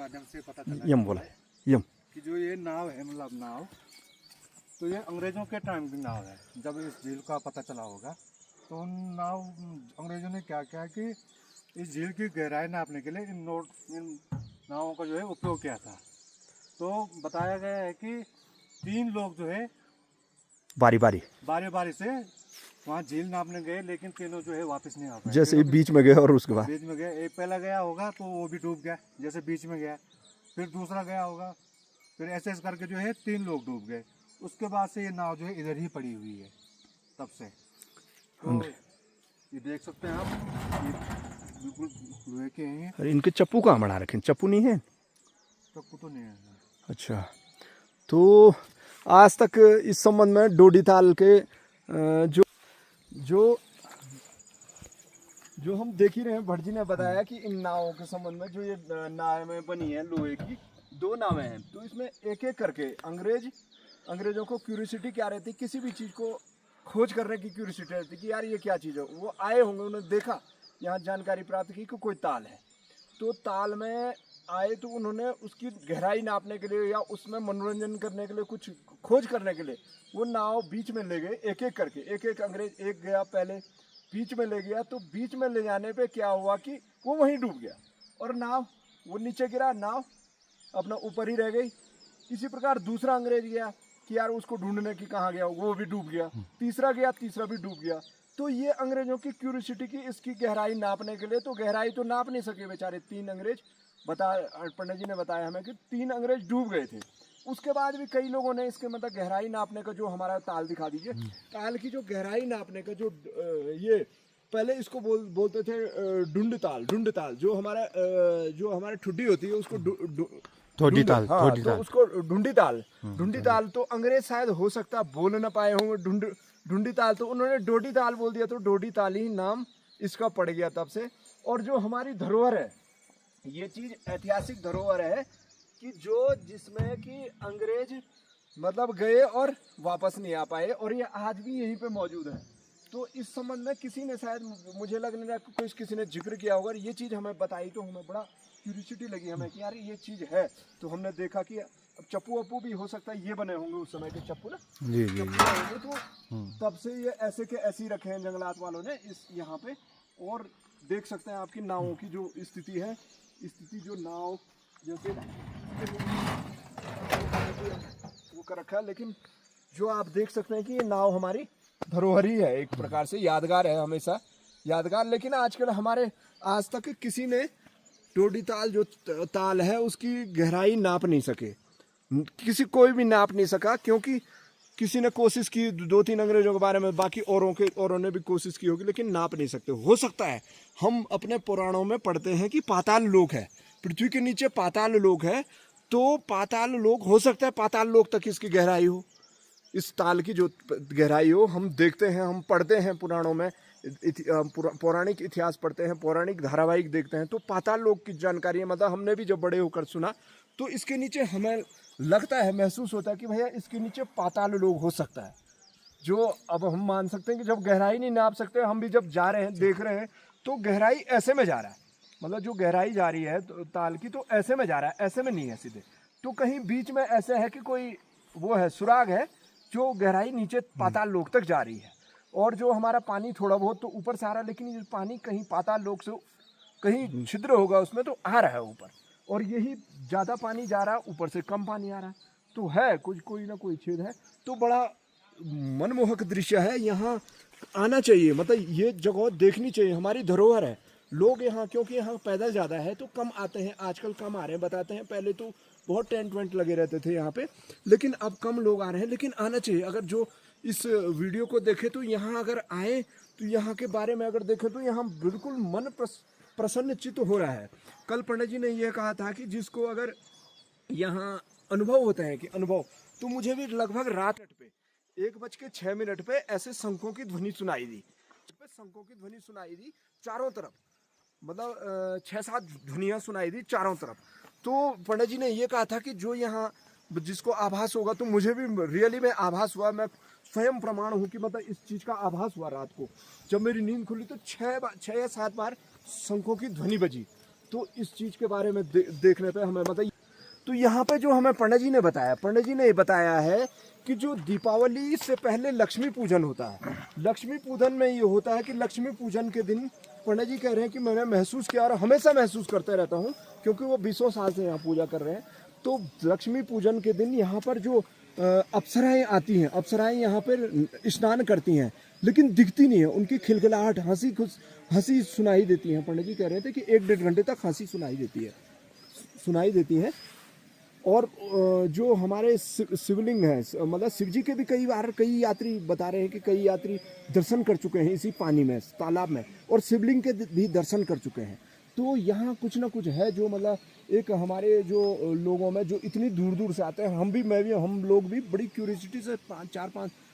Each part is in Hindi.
माध्यम से पता चला यम बोला यम कि जो ये नाव है, मतलब नाव, तो ये अंग्रेजों के टाइम की नाव है। जब इस झील का पता चला होगा तो उन अंग्रेजों ने क्या किया कि इस झील की गहराई नापने के लिए इन नावों का जो है उपयोग किया था। तो बताया गया है कि 3 लोग जो है बारी बारी बारी से वहाँ झील नापने गए, लेकिन तीनों जो है वापस नहीं आ पाए। जैसे बीच में गए और उसके बाद बीच में गया, एक पहला गया होगा तो वो भी डूब गया, जैसे बीच में गया, फिर दूसरा गया होगा, फिर ऐसे करके जो है 3 लोग डूब गए। उसके बाद से ये नाव जो है इधर ही पड़ी हुई है तब से। तो ये देख सकते हैं आप, ये बिल्कुल लोहे के हैं। अरे इनके चप्पू कहाँ बना रखे? चप्पू नहीं है? चप्पू तो नहीं है। अच्छा, तो आज तक इस संबंध में डोडी ताल के जो जो जो हम देख ही रहे हैं, भट्ट जी ने बताया कि इन नावों के संबंध में जो ये नावें बनी है लोहे की, 2 नावें हैं। तो इसमें एक एक करके अंग्रेजों को क्यूरियोसिटी क्या रहती, किसी भी चीज़ को खोज करने की क्यूरियोसिटी रहती कि यार ये क्या चीज़ है। वो आए होंगे, उन्होंने देखा, यहाँ जानकारी प्राप्त की कि कोई ताल है, तो ताल में आए तो उन्होंने उसकी गहराई नापने के लिए या उसमें मनोरंजन करने के लिए, कुछ खोज करने के लिए वो नाव बीच में ले गए एक एक करके। एक अंग्रेज, एक गया पहले, बीच में ले गया, तो बीच में ले जाने पे क्या हुआ कि वो वहीं डूब गया और नाव वो नीचे गिरा, नाव अपना ऊपर ही रह गई। इसी प्रकार दूसरा अंग्रेज गया कि यार उसको ढूंढने की कहाँ गया, वो भी डूब गया। तीसरा गया, तीसरा भी डूब गया। तो ये अंग्रेजों की क्यूरियोसिटी की इसकी गहराई नापने के लिए, तो गहराई तो नाप नहीं सके बेचारे 3 अंग्रेज। पंडित जी ने बताया हमें कि 3 अंग्रेज डूब गए थे। उसके बाद भी कई लोगों ने इसके मतलब गहराई नापने का, जो हमारा ताल दिखा दीजिए, ताल की जो गहराई नापने का जो ये पहले इसको बोलते थे ढूंढ ताल, जो हमारा ठुड्डी होती है उसको ढोडी ताल, हाँ, ढोडी तो ताल। उसको ढूंढी ताल तो अंग्रेज शायद हो सकता बोल ना पाए होंगे। ढूंढी ताल तो उन्होंने डोडी ताल बोल दिया, तो डोडी ताल ही नाम इसका पड़ गया तब से। और जो हमारी धरोहर है, ये चीज ऐतिहासिक धरोहर है कि जिसमें कि अंग्रेज मतलब गए और वापस नहीं आ पाए, और ये आज भी यहीं पे मौजूद है। तो इस संबंध में किसी ने शायद, मुझे लगने लगा कि किसी ने जिक्र किया होगा, ये चीज़ हमें बताई तो हमें बड़ा क्यूरियोसिटी लगी हमें कि यार ये चीज़ है। तो हमने देखा कि अब चप्पू वप्पू भी हो सकता है ये बने होंगे उस समय के चप्पू ना, जी जी चप्पू होंगे, तो तब से ये ऐसे के ऐसे ही रखे हैं जंगलात वालों ने इस यहाँ पे। और देख सकते हैं आपकी नावों की जो स्थिति है, स्थिति जो नाव जैसे वो कर रखा है, लेकिन जो आप देख सकते हैं कि ये नाव हमारी धरोहर ही है, एक प्रकार से यादगार है, हमेशा यादगार। लेकिन आजकल हमारे आज तक किसी ने डोडी ताल जो ताल है उसकी गहराई नाप नहीं सके, कोई भी नाप नहीं सका, क्योंकि किसी ने कोशिश की 2-3 अंग्रेजों के बारे में, बाकी औरों ने भी कोशिश की होगी, लेकिन नाप नहीं सकते। हो सकता है हम अपने पुराणों में पढ़ते हैं कि पाताल लोक है, पृथ्वी के नीचे पाताल लोक है, तो पाताल लोक हो सकता है, पाताल लोक तक इसकी गहराई हो, इस ताल की जो गहराई हो। हम देखते हैं, हम पढ़ते हैं पुराणों में, पौराणिक इतिहास पढ़ते हैं, पौराणिक धारावाहिक देखते हैं, तो पाताल लोक की जानकारी है। मतलब हमने भी जब बड़े होकर सुना, तो इसके नीचे हमें लगता है, महसूस होता है कि भैया इसके नीचे पाताल लोक हो सकता है। जो अब हम मान सकते हैं कि जब गहराई नहीं नाप सकते, हम भी जब जा रहे हैं, देख रहे हैं, तो गहराई ऐसे में जा रहा है, मतलब जो गहराई जा रही है तो ताल की, तो ऐसे में जा रहा है, ऐसे में नहीं है सीधे। तो कहीं बीच में ऐसे है कि कोई वो है, सुराग है, जो गहराई नीचे पाताल लोक तक जा रही है। और जो हमारा पानी थोड़ा बहुत तो ऊपर से आ रहा है, लेकिन ये पानी कहीं पाताल लोक से कहीं छिद्र होगा उसमें, तो आ रहा है ऊपर। और यही ज़्यादा पानी जा रहा है, ऊपर से कम पानी आ रहा है, तो है कोई ना कोई छेद है। तो बड़ा मनमोहक दृश्य है, यहाँ आना चाहिए, मतलब ये जगह देखनी चाहिए, हमारी धरोहर है। लोग यहाँ, क्योंकि यहाँ पैदल ज़्यादा है तो कम आते हैं, आजकल कम आ रहे हैं, बताते हैं पहले तो बहुत टेंट वेंट लगे रहते थे यहाँ पे, लेकिन अब कम लोग आ रहे हैं। लेकिन आना चाहिए, अगर जो इस वीडियो को देखे तो यहाँ अगर आए, तो यहाँ के बारे में अगर देखें तो यहाँ बिल्कुल मन प्रसन्नचित्त हो रहा है। कल पंडित जी ने यह कहा था कि जिसको अगर यहाँ अनुभव होते हैं कि अनुभव, तो मुझे भी लगभग रात पे 1:06 पे ऐसे शंखों की ध्वनि सुनाई दी, शंखों की ध्वनि सुनाई दी चारों तरफ, मतलब 6-7 ध्वनियाँ सुनाई दी चारों तरफ। तो पंडित जी ने ये कहा था कि जो यहाँ जिसको आभास होगा, तो मुझे भी रियली में आभास हुआ, मैं स्वयं प्रमाण हूँ कि मतलब इस चीज़ का आभास हुआ। रात को जब मेरी नींद खुली तो 6 या 7 बार शंखों की ध्वनि बजी। तो इस चीज़ के बारे में देखने पे हमें बताइए। तो यहाँ पे जो हमें पंडित जी ने बताया, पंडित जी ने ये बताया है कि जो दीपावली से पहले लक्ष्मी पूजन होता है, लक्ष्मी पूजन में ये होता है कि लक्ष्मी पूजन के दिन पंडित जी कह रहे हैं कि मैंने महसूस किया और हमेशा महसूस करते रहता हूँ, क्योंकि वो 20 साल से यहाँ पूजा कर रहे हैं। तो लक्ष्मी पूजन के दिन यहाँ पर जो अप्सराएं आती हैं, अप्सराएं यहाँ पर स्नान करती हैं, लेकिन दिखती नहीं है। उनकी खिलखिलाहट, हंसी सुनाई देती है। पंडित जी कह रहे थे कि 1-1.5 घंटे तक हंसी सुनाई देती है। और जो हमारे शिवलिंग है, मतलब शिव जी के भी कई यात्री बता रहे हैं कि कई यात्री दर्शन कर चुके हैं इसी पानी में, तालाब में, और शिवलिंग के भी दर्शन कर चुके हैं। तो यहाँ कुछ ना कुछ है जो मतलब एक हमारे जो लोगों में जो इतनी दूर दूर से आते हैं, हम लोग भी बड़ी क्यूरियोसिटी से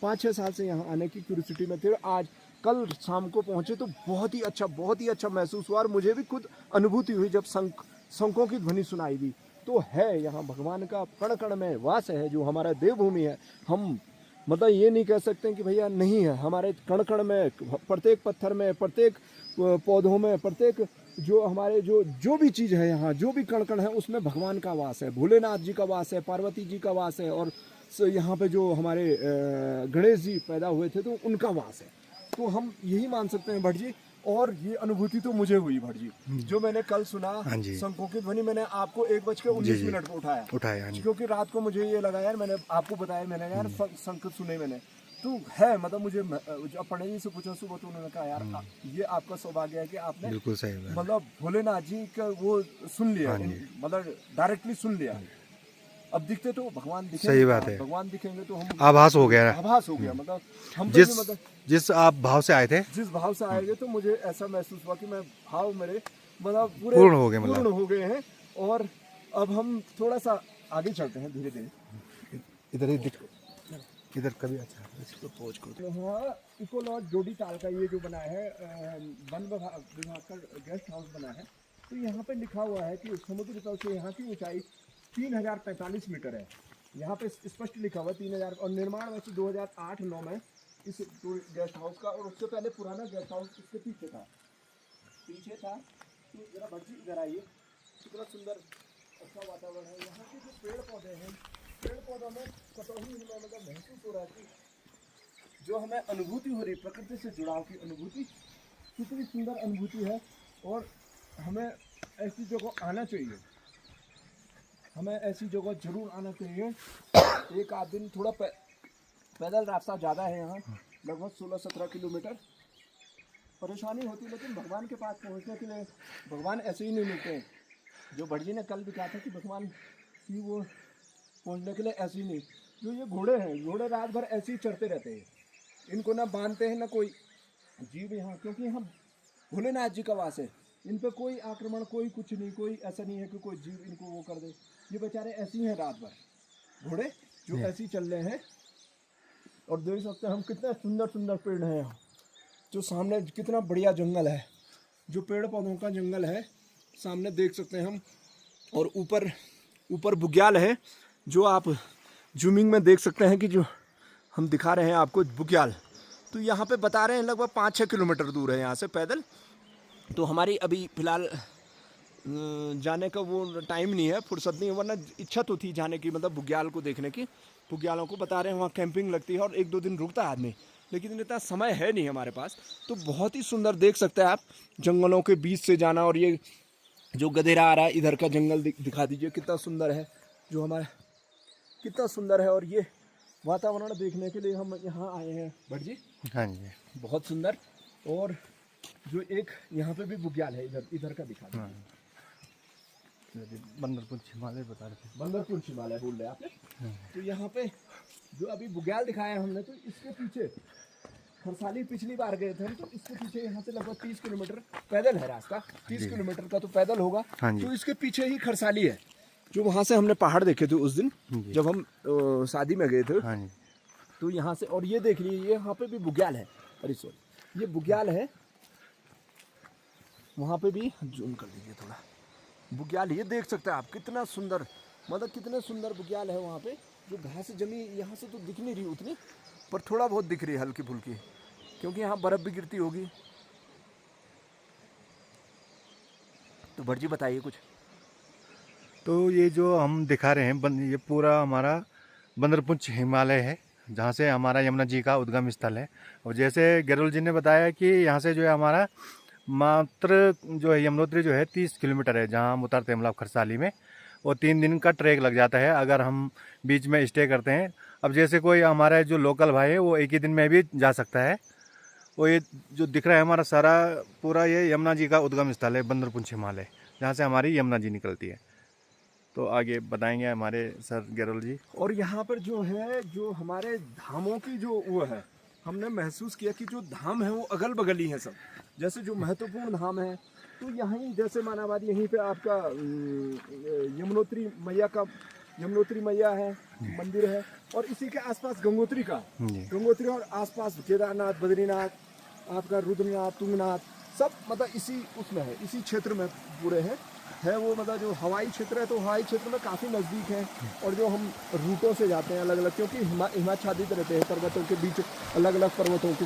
5-6 साल से यहाँ आने की क्यूरियोसिटी में थे। आज कल शाम को पहुँचे तो बहुत ही अच्छा महसूस हुआ, और मुझे भी खुद अनुभूति हुई जब शंखों की ध्वनि सुनाई दी। तो है यहाँ भगवान का कण कण में वास है, जो हमारा देवभूमि है। हम मतलब ये नहीं कह सकते कि भैया नहीं है, हमारे कण कण में, प्रत्येक पत्थर में, प्रत्येक पौधों में, प्रत्येक जो हमारे जो भी चीज़ है यहाँ, जो भी कण कण है, उसमें भगवान का वास है, भोलेनाथ जी का वास है, पार्वती जी का वास है, और यहाँ पे जो हमारे गणेश जी पैदा हुए थे तो उनका वास है। तो हम यही मान सकते हैं भट्ट जी। और ये अनुभूति तो मुझे हुई भट्ट जी, जो मैंने कल सुना शंखों की ध्वनि, मैंने आपको 1:19 पर उठाया, क्योंकि रात को मुझे ये लगा यार, मैंने आपको बताया, मैंने यार शंख सुने मैंने, तो है मतलब मुझे जब पंडित जी से पूछा सुबह, तो उन्होंने कहा यार ये आपका सौभाग्य है कि आपने बिल्कुल सही बात, मतलब भोलेनाथ जी का वो सुन लिया, मतलब डायरेक्टली सुन लिया। अब दिखते तो भगवान दिखेंगे, सही बात है, भगवान दिखेंगे तो हम आभास हो गया, मतलब हम जिस आप भाव से आए थे, जिस भाव से आए थे, तो मुझे ऐसा महसूस हुआ कि मैं भाव मेरे मतलब पूरे पूर्ण हो गए हैं। और अब हम थोड़ा सा आगे चलते हैं धीरे धीरे। इधर कभी अच्छा इसको पहुँच कर हाँ, इको लॉज जोड़ी ताल का ये जो बना है, वन विभाग का गेस्ट हाउस बना है। तो यहाँ पे लिखा हुआ है कि समुद्र तल से यहाँ की ऊंचाई 3045 मीटर है। यहाँ पे स्पष्ट लिखा हुआ 3000, और निर्माण वैसे 2008-9 में इस गेस्ट हाउस का, और उससे पहले पुराना गेस्ट हाउस इसके पीछे था। तो जरा भट्ट जी इधर आइए, कितना सुंदर अच्छा वातावरण है। यहाँ के जो पेड़ पौधे हैं, पेड़ पौधों में कतौही हमें मतलब महसूस हो रहा है कि जो हमें अनुभूति हो रही है प्रकृति से जुड़ाव की अनुभूति, कितनी सुंदर अनुभूति है। और हमें ऐसी जगह आना चाहिए, हमें ऐसी जगह जरूर आना चाहिए। एक आध दिन थोड़ा पैदल रास्ता ज़्यादा है यहाँ, लगभग 16-17 किलोमीटर परेशानी होती है, लेकिन भगवान के पास पहुँचने के लिए भगवान ऐसे ही नहीं मिलते हैं। जो भट्ट जी ने कल भी कहा था कि भगवान की वो पहुँचने के लिए ऐसे ही नहीं, जो ये घोड़े हैं, घोड़े रात भर ऐसे ही चढ़ते रहते हैं, इनको ना बांधते हैं ना कोई जीव यहाँ, क्योंकि यहाँ भोलेनाथ जी का वास है। इन पर कोई आक्रमण, कोई कुछ नहीं, कोई ऐसा नहीं है कि कोई जीव इनको वो कर दे। ये बेचारे ऐसे ही हैं रात भर, घोड़े जो ऐसे ही चल रहे हैं। और देख सकते हैं हम कितने सुंदर सुंदर पेड़ हैं यहाँ, जो सामने कितना बढ़िया जंगल है, जो पेड़ पौधों का जंगल है सामने देख सकते हैं हम। और ऊपर बुग्याल है, जो आप जूमिंग में देख सकते हैं कि जो हम दिखा रहे हैं आपको बुग्याल। तो यहाँ पे बता रहे हैं लगभग 5-6 किलोमीटर दूर है यहाँ से पैदल। तो हमारी अभी फ़िलहाल जाने का वो टाइम नहीं है, फुर्सत नहीं है, वरना इच्छा तो थी जाने की, मतलब बुग्याल को देखने की। बुग्यालों को बता रहे हैं वहाँ कैंपिंग लगती है और 1-2 दिन रुकता है आदमी, लेकिन इतना समय है नहीं हमारे पास। तो बहुत ही सुंदर देख सकते हैं आप, जंगलों के बीच से जाना। और ये जो गधेरा आ रहा है, इधर का जंगल दिखा दीजिए, कितना सुंदर है, जो हमारा कितना सुंदर है। और ये वातावरण देखने के लिए हम यहाँ आए हैं भट्ट जी। हाँ जी, बहुत सुंदर। और जो एक यहाँ पे भी बुग्याल है, इधर का दिखा दीजिए। बंदरपुर हिमालय बता रहे थे, बंदरपुर हिमालय बोल रहे आपने। तो यहाँ पे जो अभी बुग्याल दिखाया हमने, तो इसके पीछे खरसाली पिछली बार गए थे हम, तो इसके पीछे यहाँ से लगभग 30 किलोमीटर पैदल है रास्ता, 30 किलोमीटर का तो पैदल होगा। तो इसके पीछे ही खरसाली है, जो वहाँ से हमने पहाड़ देखे थे उस दिन जब हम शादी में गए थे। तो यहाँ से, और ये देख लीजिए यहाँ पे भी बुग्याल है, अरे सॉरी, ये बुग्याल है, वहाँ पे भी जूम कर दीजिए थोड़ा, बुग्याल ये देख सकते हैं आप, कितना सुंदर, मतलब कितने सुंदर बुग्याल है वहाँ पे। जो घास जमी यहाँ से तो दिख नहीं रही उतनी, पर थोड़ा बहुत दिख रही है हल्की फुल्की, क्योंकि यहाँ बर्फ़ भी गिरती होगी। तो भट्ट जी बताइए कुछ। तो ये जो हम दिखा रहे हैं ये पूरा हमारा बंदरपुंछ हिमालय है, जहाँ से हमारा यमुना जी का उद्गम स्थल है। और जैसे गैरोल जी ने बताया कि यहाँ से जो है हमारा मात्र जो है यमुनोत्री जो है 30 किलोमीटर है, जहाँ हम उतरते हैं मतलब खरसाली में, और 3 दिन का ट्रैक लग जाता है अगर हम बीच में स्टे करते हैं। अब जैसे कोई हमारा जो लोकल भाई है वो एक ही दिन में भी जा सकता है। और ये जो दिख रहा है हमारा सारा पूरा ये यमुना जी का उद्गम स्थल है, बंदरपुंछ हिमालय, जहाँ से हमारी यमुना जी निकलती है। तो आगे बताएंगे हमारे सर गैरोल जी। और यहाँ पर जो है, जो हमारे धामों की जो वो है, हमने महसूस किया कि जो धाम है वो अगल बगल ही है सब। जैसे जो महत्वपूर्ण धाम है तो यहीं जैसे मानाबाद, यहीं पे आपका यमुनोत्री मैया है, मंदिर है, और इसी के आसपास गंगोत्री और आसपास केदारनाथ, बद्रीनाथ, आपका रुद्रनाथ, तुंगनाथ, सब मतलब इसी उसमें है, इसी क्षेत्र में पूरे है वो मतलब जो हवाई क्षेत्र है, तो हवाई क्षेत्र में काफ़ी नज़दीक है। और जो हम रूटों से जाते हैं अलग अलग, क्योंकि हिमाच्छादित रहते हैं पर्वतों के बीच, अलग अलग पर्वतों के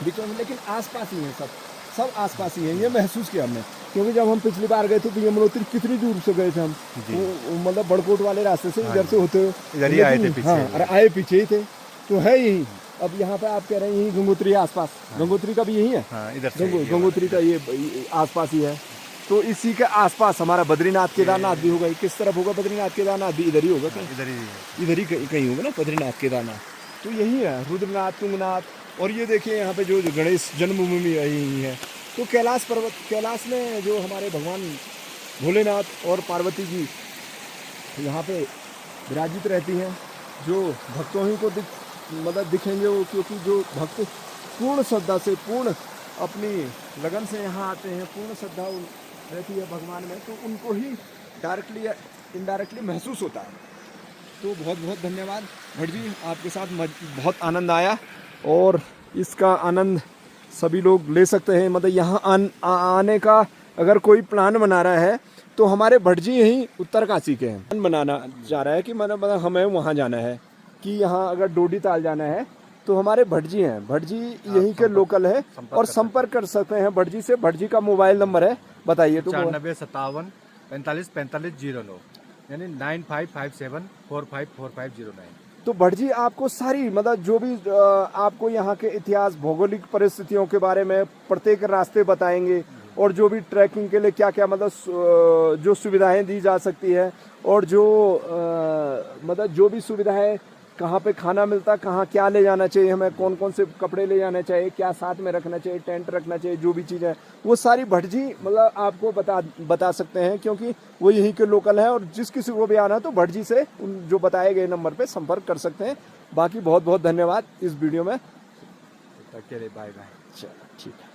बीच में, लेकिन आसपास ही है, सब आसपास ही है। ये महसूस किया हमने, क्योंकि जब हम पिछली बार गए थे तो यमुनोत्री कितनी दूर से गए थे हम, मतलब बड़कोट वाले रास्ते से इधर से होते हुए इधर ही आए थे पीछे। हाँ, और आए पीछे ही थे, तो है यही। अब यहाँ पे आप कह रहे हैं यही गंगोत्री आसपास, गंगोत्री का भी यही है, गंगोत्री का ये आसपास ही है। तो इसी के आसपास हमारा बद्रीनाथ केदारनाथ भी होगा। किस तरफ होगा बद्रीनाथ केदारनाथ भी? इधर ही होगा, इधर ही कहीं होगा ना बद्रीनाथ केदारनाथ। तो यही है रुद्रनाथ, तुंगनाथ। और ये देखिए यहाँ पे जो गणेश जन्मभूमि भी यही है। तो कैलाश पर्वत, कैलाश में जो हमारे भगवान भोलेनाथ और पार्वती जी यहाँ पे विराजित रहती हैं, जो भक्तों ही को मतलब दिखेंगे वो, क्योंकि जो भक्त पूर्ण श्रद्धा से, पूर्ण अपनी लगन से यहाँ आते हैं, पूर्ण श्रद्धा रहती है भगवान में, तो उनको ही डायरेक्टली या इनडायरेक्टली महसूस होता है। तो बहुत बहुत धन्यवाद भट्ट जी, आपके साथ बहुत आनंद आया, और इसका आनंद सभी लोग ले सकते हैं। मतलब यहाँ आने का अगर कोई प्लान बना रहा है तो हमारे भट्ट जी यहीं उत्तरकाशी के हैं, प्लान बनाना चाह रहा है कि मतलब हमें वहाँ जाना है, कि यहाँ अगर डोडी ताल जाना है तो हमारे भट्ट जी हैं, भट्ट जी यहीं के लोकल है, और संपर्क कर सकते हैं भट्ट जी से। भट्ट जी का मोबाइल नंबर है, बताइए। तो 9557 45 45 09, यानी 9557454509। तो भट्ट जी आपको सारी मतलब जो भी आपको यहाँ के इतिहास, भौगोलिक परिस्थितियों के बारे में प्रत्येक रास्ते बताएंगे, और जो भी ट्रैकिंग के लिए क्या क्या मतलब जो सुविधाएं दी जा सकती है, और जो मतलब जो भी सुविधाएं, कहाँ पे खाना मिलता, कहाँ क्या ले जाना चाहिए हमें, कौन कौन से कपड़े ले जाने चाहिए, क्या साथ में रखना चाहिए, टेंट रखना चाहिए, जो भी चीज़ें, वो सारी भट्ट जी मतलब आपको बता सकते हैं, क्योंकि वो यहीं के लोकल हैं। और जिस किसी को भी आना है तो भट्ट जी से जो बताए गए नंबर पे संपर्क कर सकते हैं। बाकी बहुत बहुत धन्यवाद इस वीडियो में। Bye bye. चलो ठीक है।